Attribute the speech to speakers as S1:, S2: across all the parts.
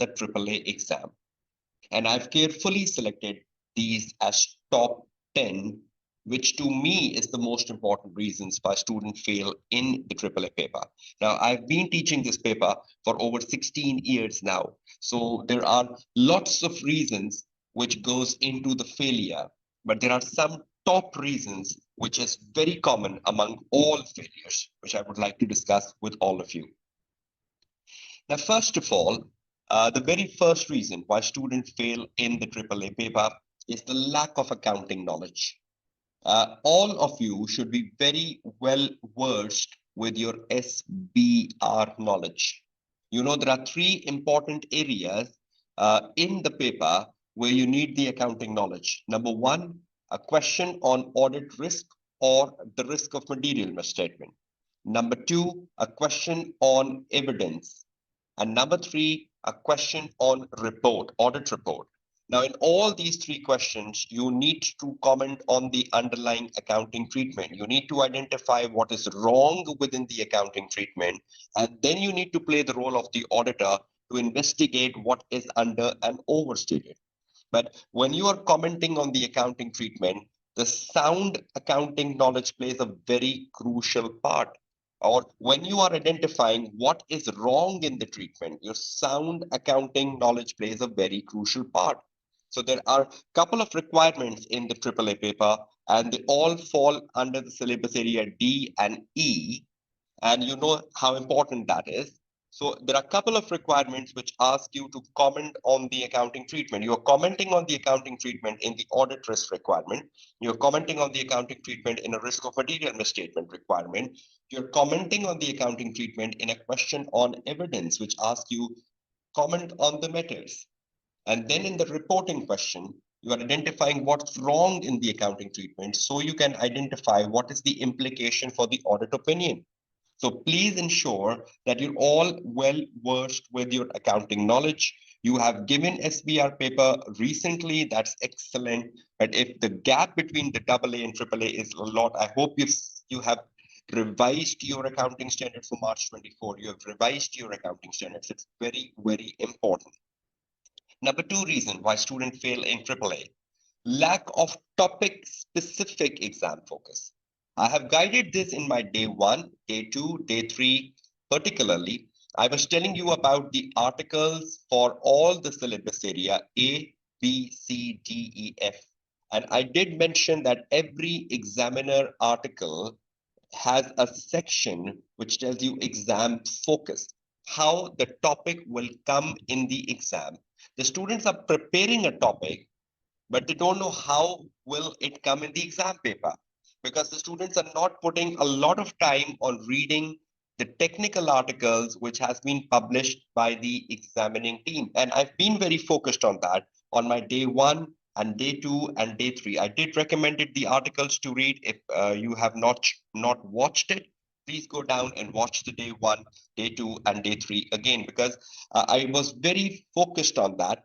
S1: the AAA exam. And I've carefully selected these as top 10, which to me is the most important reasons why students fail in the AAA paper. Now, I've been teaching this paper for over 16 years now. So there are lots of reasons which goes into the failure, but there are some top reasons which is very common among all failures, which I would like to discuss with all of you. Now, first of all, the very first reason why students fail in the AAA paper is the lack of accounting knowledge. All of you should be very well versed with your SBR knowledge. You know, there are three important areas in the paper where you need the accounting knowledge. Number one, a question on audit risk or the risk of material misstatement. Number two, a question on evidence. And number three, a question on report, audit report. Now, in all these three questions, you need to comment on the underlying accounting treatment. You need to identify what is wrong within the accounting treatment, and then you need to play the role of the auditor to investigate what is under and overstated. But when you are commenting on the accounting treatment, the sound accounting knowledge plays a very crucial part. Or when you are identifying what is wrong in the treatment, your sound accounting knowledge plays a very crucial part. So there are a couple of requirements in the AAA paper, and they all fall under the syllabus area D and E. And you know how important that is. So there are a couple of requirements which ask you to comment on the accounting treatment. You are commenting on the accounting treatment in the audit risk requirement. You're commenting on the accounting treatment in a risk of material misstatement requirement. You're commenting on the accounting treatment in a question on evidence, which asks you comment on the matters. And then in the reporting question, you are identifying what's wrong in the accounting treatment so you can identify what is the implication for the audit opinion. So please ensure that you're all well versed with your accounting knowledge. You have given SBR paper recently, that's excellent. But if the gap between the AA and AAA is a lot, I hope you have revised your accounting standards for March 24. You have revised your accounting standards. It's very, very important. Number two reason why students fail in AAA, lack of topic specific exam focus. I have guided this in my day one, day two, day three, particularly. I was telling you about the articles for all the syllabus area A, B, C, D, E, F. And I did mention that every examiner article has a section which tells you exam focus, how the topic will come in the exam. The students are preparing a topic, but they don't know how will it come in the exam paper because the students are not putting a lot of time on reading the technical articles which has been published by the examining team. And I've been very focused on that on my day one and day two and day three. I did recommended the articles to read. If you have not watched it, please go down and watch the day one, day two, and day three again, because I was very focused on that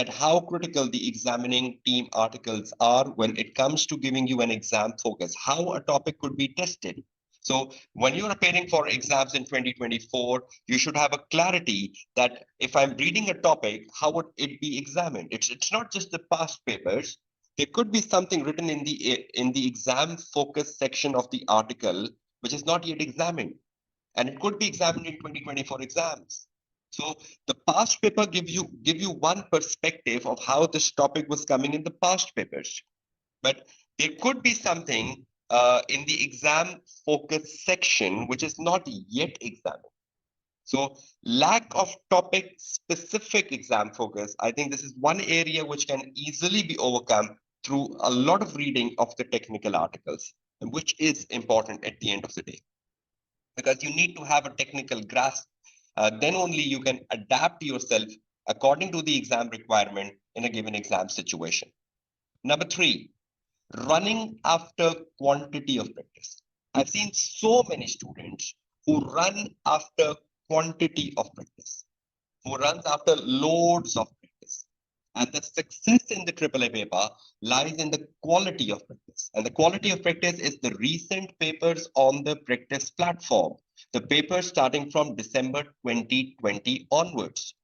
S1: how critical the examining team articles are when it comes to giving you an exam focus, how a topic could be tested. So when you're preparing for exams in 2024, you should have a clarity that if I'm reading a topic, how would it be examined? It's not just the past papers. There could be something written in the exam focus section of the article which is not yet examined, and it could be examined in 2024 exams. So the past paper give you one perspective of how this topic was coming in the past papers, but there could be something in the exam focus section which is not yet examined. So lack of topic specific exam focus, I think this is one area which can easily be overcome through a lot of reading of the technical articles, which is important at the end of the day, because you need to have a technical grasp. Then only you can adapt yourself according to the exam requirement in a given exam situation. Number three, running after quantity of practice. I've seen so many students who run after quantity of practice, who runs after loads of practice. And the success in the AAA paper lies in the quality of practice. And the quality of practice is the recent papers on the practice platform, the papers starting from December 2020 onwards.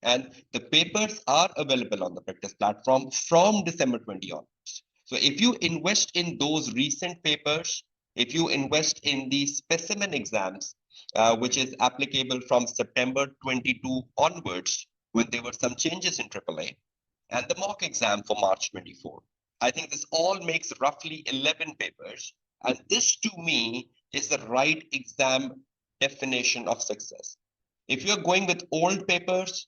S1: And the papers are available on the practice platform from December 20 onwards. So if you invest in those recent papers, if you invest in the specimen exams, which is applicable from September 22 onwards, when there were some changes in AAA, and the mock exam for March 24. I think this all makes roughly 11 papers. And this to me is the right exam definition of success. If you're going with old papers,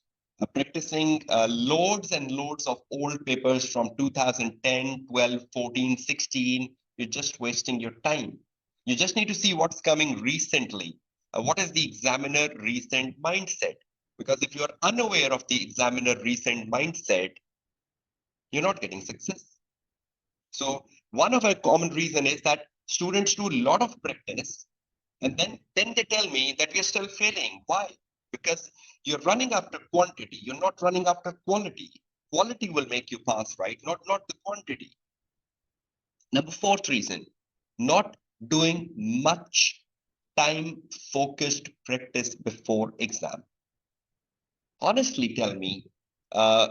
S1: practicing loads and loads of old papers from 2010, 12, 14, 16, you're just wasting your time. You just need to see what's coming recently. What is the examiner recent mindset? Because if you're unaware of the examiner recent mindset, you're not getting success. So one of a common reason is that students do a lot of practice and then they tell me that we are still failing. Why? Because you're running after quantity. You're not running after quality. Quality will make you pass, right? Not the quantity. Number fourth reason, not doing much time focused practice before exam. Honestly tell me,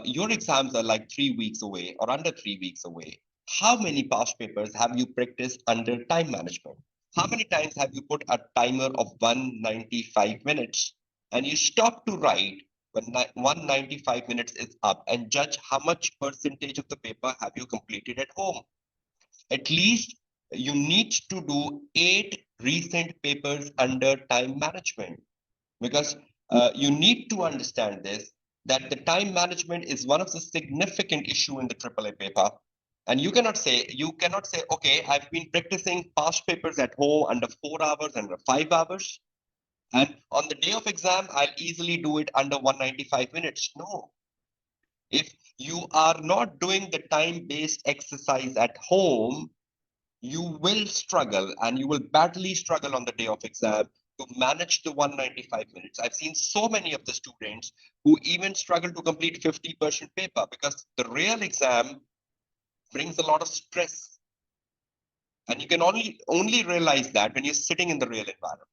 S1: your exams are like 3 weeks away or under 3 weeks away. How many past papers have you practiced under time management? How many times have you put a timer of 195 minutes and you stop to write when 195 minutes is up and judge how much percentage of the paper have you completed at home? At least you need to do 8 recent papers under time management, because you need to understand this, that the time management is one of the significant issue in the AAA paper. And you cannot say, okay, I've been practicing past papers at home under 4 hours, under 5 hours, and on the day of exam I'll easily do it under 195 minutes. No. If you are not doing the time based exercise at home, you will struggle, and you will badly struggle on the day of exam to manage the 195 minutes. I've seen so many of the students who even struggle to complete 50% paper because the real exam brings a lot of stress. And you can only realize that when you're sitting in the real environment.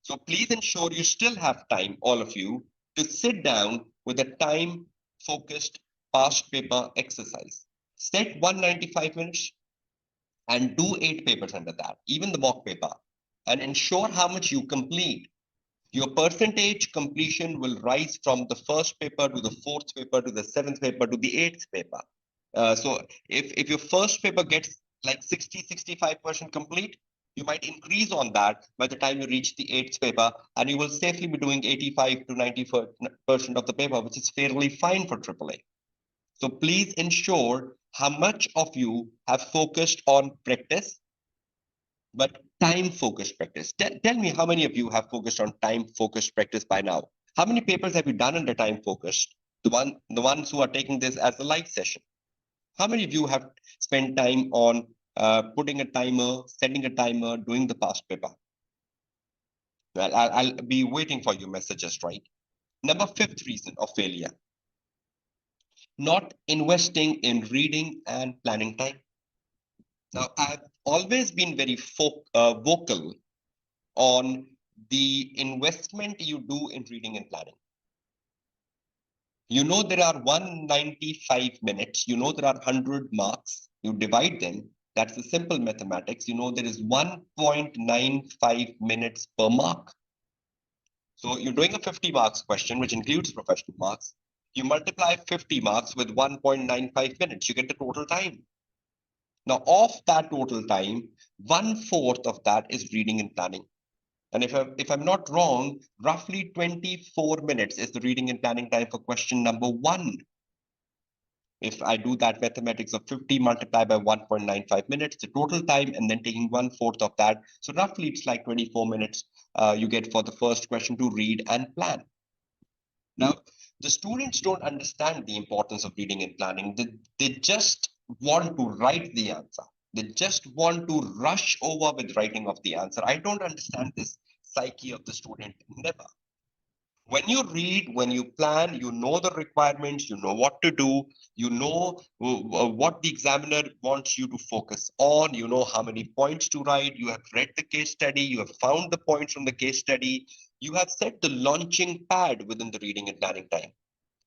S1: So please ensure you still have time, all of you, to sit down with a time focused past paper exercise. Set 195 minutes and do 8 papers under that, even the mock paper, and ensure how much you complete. Your percentage completion will rise from the first paper to the fourth paper to the seventh paper to the eighth paper. So if your first paper gets like 65% complete, you might increase on that by the time you reach the eighth paper, and you will safely be doing 85 to 90% of the paper, which is fairly fine for AAA. So please ensure how much of you have focused on practice, but time focused practice. Tell me how many of you have focused on time focused practice by now. How many papers have you done under time focused? The ones who are taking this as a live session. How many of you have spent time on putting a timer, setting a timer, doing the past paper? Well, I'll be waiting for your messages, right? Number fifth reason of failure, not investing in reading and planning time. Now, I've always been very vocal on the investment you do in reading and planning. You know, there are 195 minutes, you know, there are 100 marks, you divide them. That's a simple mathematics. You know, there is 1.95 minutes per mark. So you're doing a 50 marks question, which includes professional marks. You multiply 50 marks with 1.95 minutes, you get the total time. Now, of that total time, 1/4 of that is reading and planning. And if I'm not wrong, roughly 24 minutes is the reading and planning time for question number 1. If I do that mathematics of 50 multiplied by 1.95 minutes, the total time, and then taking 1/4 of that, so roughly it's like 24 minutes you get for the first question to read and plan. Now, the students don't understand the importance of reading and planning. They just want to write the answer. They just want to rush over with writing of the answer. I don't understand this psyche of the student. Never. When you read, when you plan, you know the requirements, you know what to do, you know what the examiner wants you to focus on, you know how many points to write, you have read the case study, you have found the points from the case study, you have set the launching pad within the reading and planning time.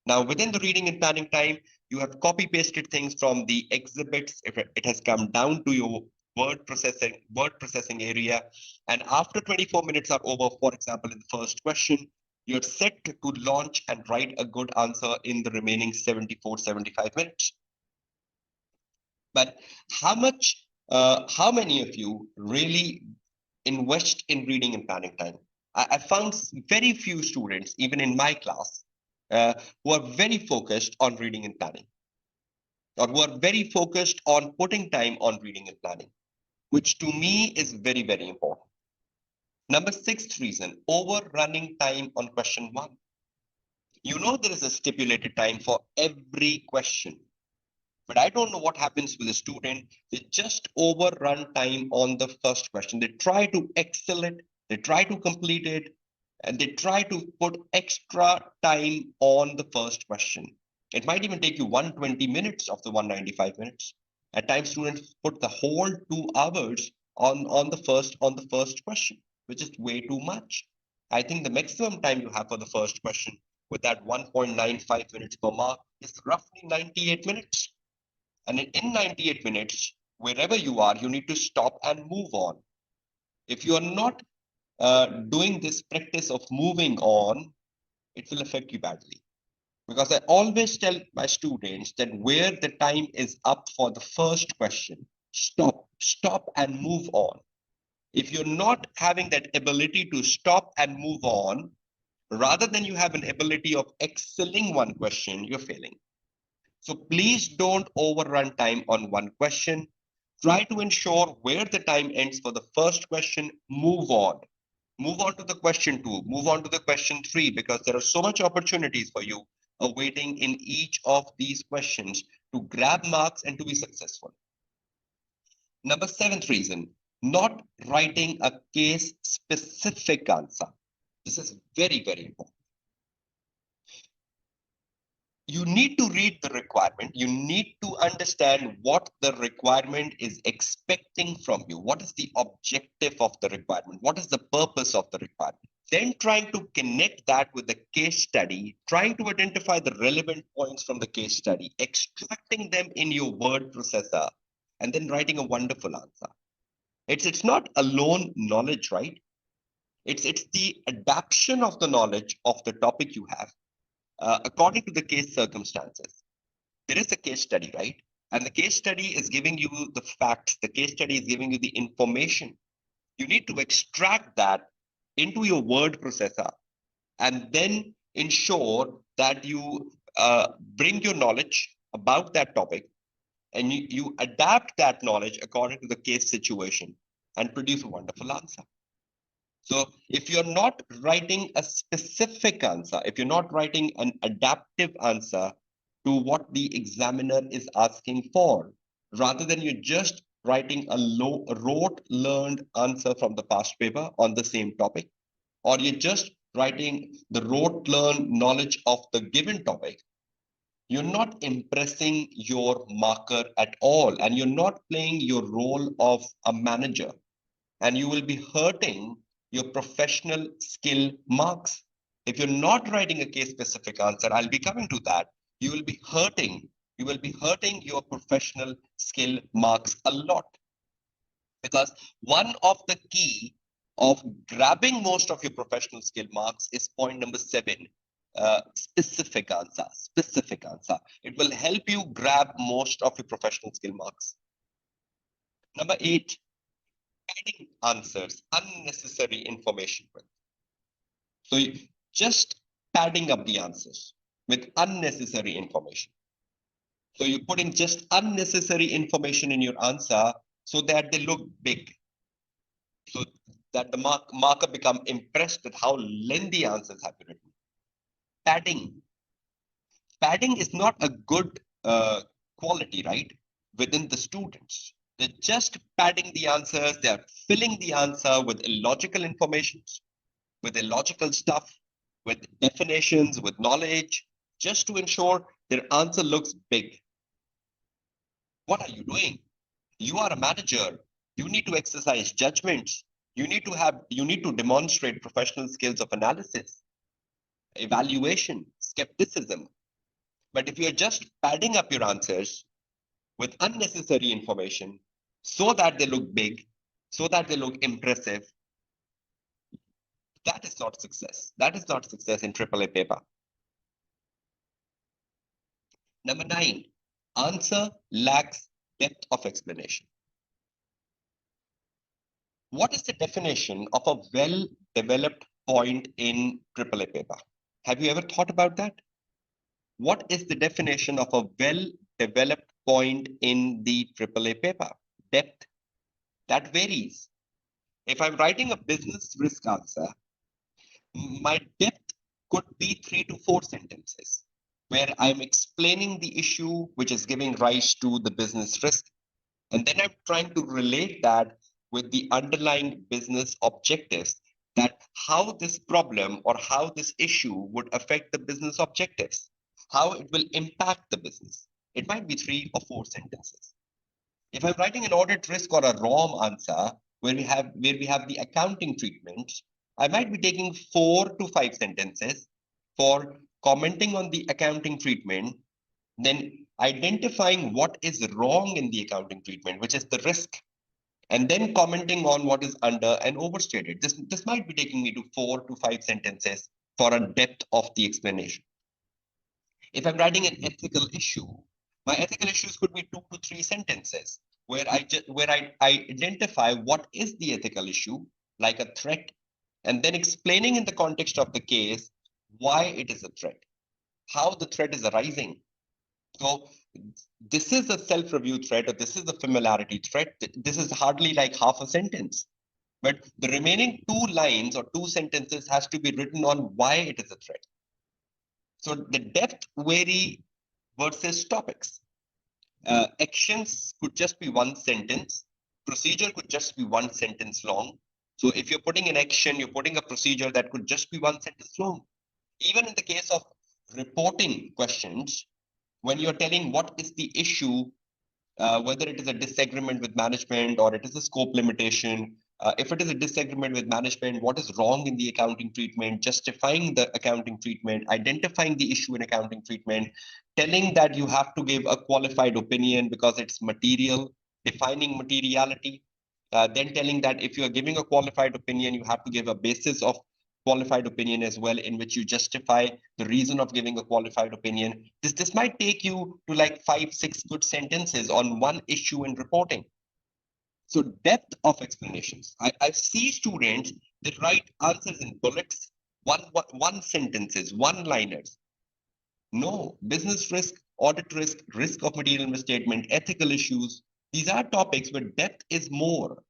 S1: Now, within the reading and planning time, you have copy pasted things from the exhibits. If it has come down to your word processing area, and after 24 minutes are over, for example, in the first question, you're set to launch and write a good answer in the remaining 74, 75 minutes. But how many of you really invest in reading and planning time? I found very few students, even in my class, who are very focused on reading and planning, or who are very focused on putting time on reading and planning, which to me is very, very important. Number sixth reason, overrunning time on question one. You know there is a stipulated time for every question. But I don't know what happens with a student. They just overrun time on the first question. They try to excel it, they try to complete it, and they try to put extra time on the first question. It might even take you 120 minutes of the 195 minutes. At times, students put the whole 2 hours on the first question, which is way too much. I think the maximum time you have for the first question with that 1.95 minutes per mark is roughly 98 minutes. And in 98 minutes, wherever you are, you need to stop and move on. If you are not doing this practice of moving on, it will affect you badly. Because I always tell my students that where the time is up for the first question, stop and move on. If you're not having that ability to stop and move on, rather than you have an ability of excelling one question, you're failing. So please don't overrun time on one question. Try to ensure where the time ends for the first question, move on. Move on to the question two, move on to the question three, because there are so much opportunities for you awaiting in each of these questions to grab marks and to be successful. Number seventh reason, not writing a case specific answer. This is very, very important. You need to read the requirement. You need to understand what the requirement is expecting from you. What is the objective of the requirement? What is the purpose of the requirement? Then trying to connect that with the case study, trying to identify the relevant points from the case study, extracting them in your word processor, and then writing a wonderful answer. It's not alone knowledge, right? It's the adaptation of the knowledge of the topic you have according to the case circumstances. There is a case study, right? And the case study is giving you the facts. The case study is giving you the information. You need to extract that into your word processor and then ensure that you bring your knowledge about that topic and you adapt that knowledge according to the case situation and produce a wonderful answer. So if you're not writing a specific answer, if you're not writing an adaptive answer to what the examiner is asking for, rather than you're just writing a rote learned answer from the past paper on the same topic, or you're just writing the rote learned knowledge of the given topic, you're not impressing your marker at all, and you're not playing your role of a manager, and you will be hurting your professional skill marks. If you're not writing a case specific answer, I'll be coming to that. You will be hurting. You will be hurting your professional skill marks a lot. Because one of the key of grabbing most of your professional skill marks is point number 7, specific answer, specific answer. It will help you grab most of your professional skill marks. Number 8, adding answers, unnecessary information with. So just padding up the answers with unnecessary information. So you're putting just unnecessary information in your answer so that they look big. So that the marker become impressed with how lengthy answers have been written. Padding. Padding is not a good quality, right? Within the students. They're just padding the answers. They're filling the answer with illogical information, with illogical stuff, with definitions, with knowledge, just to ensure their answer looks big. What are you doing? You are a manager. You need to exercise judgments. You need to demonstrate professional skills of analysis, evaluation, skepticism. But if you're just padding up your answers with unnecessary information so that they look big, so that they look impressive, that is not success. That is not success in AAA paper. Number 9, answer lacks depth of explanation. What is the definition of a well-developed point in AAA paper? Have you ever thought about that? What is the definition of a well-developed point in the AAA paper? Depth. That varies. If I'm writing a business risk answer, my depth could be 3 to 4 sentences, where I'm explaining the issue which is giving rise to the business risk. And then I'm trying to relate that with the underlying business objectives, that how this problem or how this issue would affect the business objectives, how it will impact the business. It might be 3 or 4 sentences. If I'm writing an audit risk or a ROM answer where we have the accounting treatment, I might be taking 4 to 5 sentences for commenting on the accounting treatment, then identifying what is wrong in the accounting treatment, which is the risk, and then commenting on what is under and overstated. This might be taking me to 4 to 5 sentences for a depth of the explanation. If I'm writing an ethical issue, my ethical issues could be 2 to 3 sentences where I identify what is the ethical issue, like a threat, and then explaining in the context of the case why it is a threat, how the threat is arising. So this is a self-review threat, or this is a familiarity threat. This is hardly like half a sentence. But the remaining 2 lines or 2 sentences has to be written on why it is a threat. So the depth vary versus topics. Actions could just be 1 sentence. Procedure could just be 1 sentence long. So if you're putting an action, you're putting a procedure that could just be 1 sentence long. Even in the case of reporting questions, when you're telling what is the issue, whether it is a disagreement with management or it is a scope limitation, if it is a disagreement with management, what is wrong in the accounting treatment, justifying the accounting treatment, identifying the issue in accounting treatment, telling that you have to give a qualified opinion because it's material, defining materiality, then telling that if you're giving a qualified opinion, you have to give a basis of qualified opinion as well, in which you justify the reason of giving a qualified opinion. This might take you to like 5, 6 good sentences on one issue in reporting. So depth of explanations. I see students that write answers in bullets, one sentences, one liners. No, business risk, audit risk, risk of material misstatement, ethical issues. These are topics where depth is more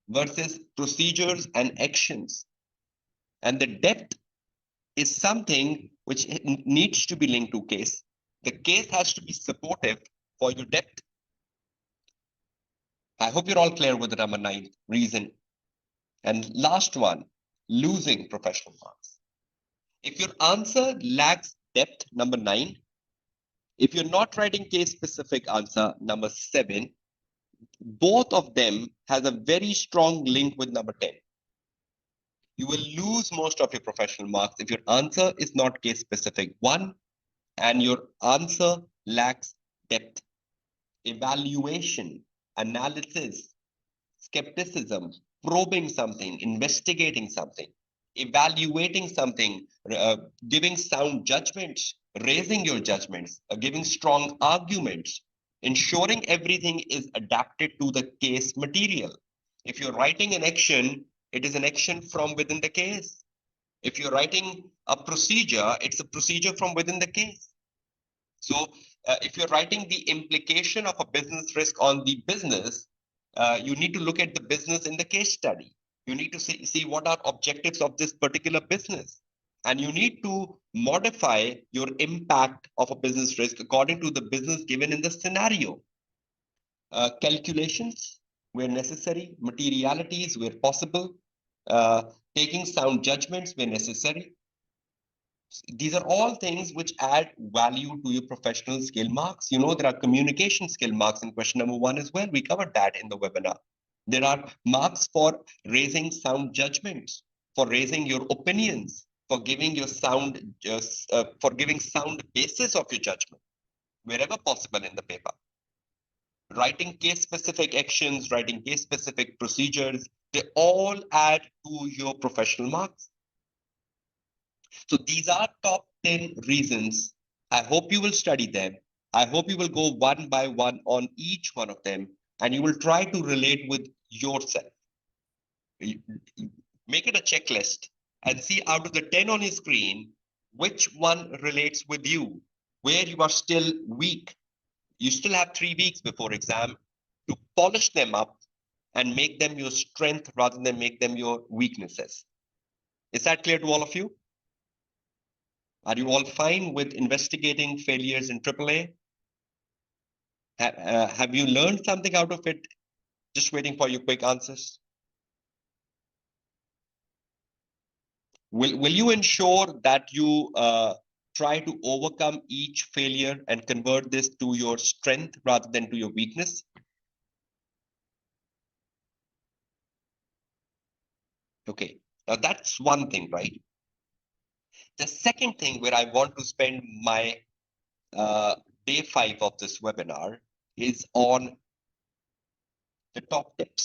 S1: versus procedures and actions. And the depth is something which needs to be linked to case. The case has to be supportive for your depth. I hope you're all clear with the number 9 reason. And last one, losing professional marks. If your answer lacks depth, number 9, if you're not writing case specific answer, number 7, both of them has a very strong link with number 10. You will lose most of your professional marks if your answer is not case specific. 1, and your answer lacks depth, evaluation, analysis, skepticism, probing something, investigating something, evaluating something, giving sound judgments, raising your judgments, giving strong arguments, ensuring everything is adapted to the case material. If you're writing an action, it is an action from within the case. If you're writing a procedure, it's a procedure from within the case. So if you're writing the implication of a business risk on the business, you need to look at the business in the case study. You need to see what are objectives of this particular business. And you need to modify your impact of a business risk according to the business given in the scenario. Calculations where necessary, materialities where possible, taking sound judgments where necessary. These are all things which add value to your professional skill marks. You know, there are communication skill marks in question number 1 as well. We covered that in the webinar. There are marks for raising sound judgments, for raising your opinions, for giving your sound, for giving sound basis of your judgment. wherever possible in the paper. Writing case-specific actions, writing case-specific procedures, they all add to your professional marks. So these are top 10 reasons. I hope you will study them. I hope you will go one by one on each one of them, and you will try to relate with yourself. Make it a checklist and see out of the 10 on your screen, which one relates with you, where you are still weak. You still have 3 weeks before exam to polish them up and make them your strength rather than make them your weaknesses. Is that clear to all of you? Are you all fine with investigating failures in AAA? Have you learned something out of it? Just waiting for your quick answers. Will you ensure that you try to overcome each failure and convert this to your strength rather than to your weakness? Okay, now that's one thing, right? The second thing where I want to spend my day 5 of this webinar is on the top tips.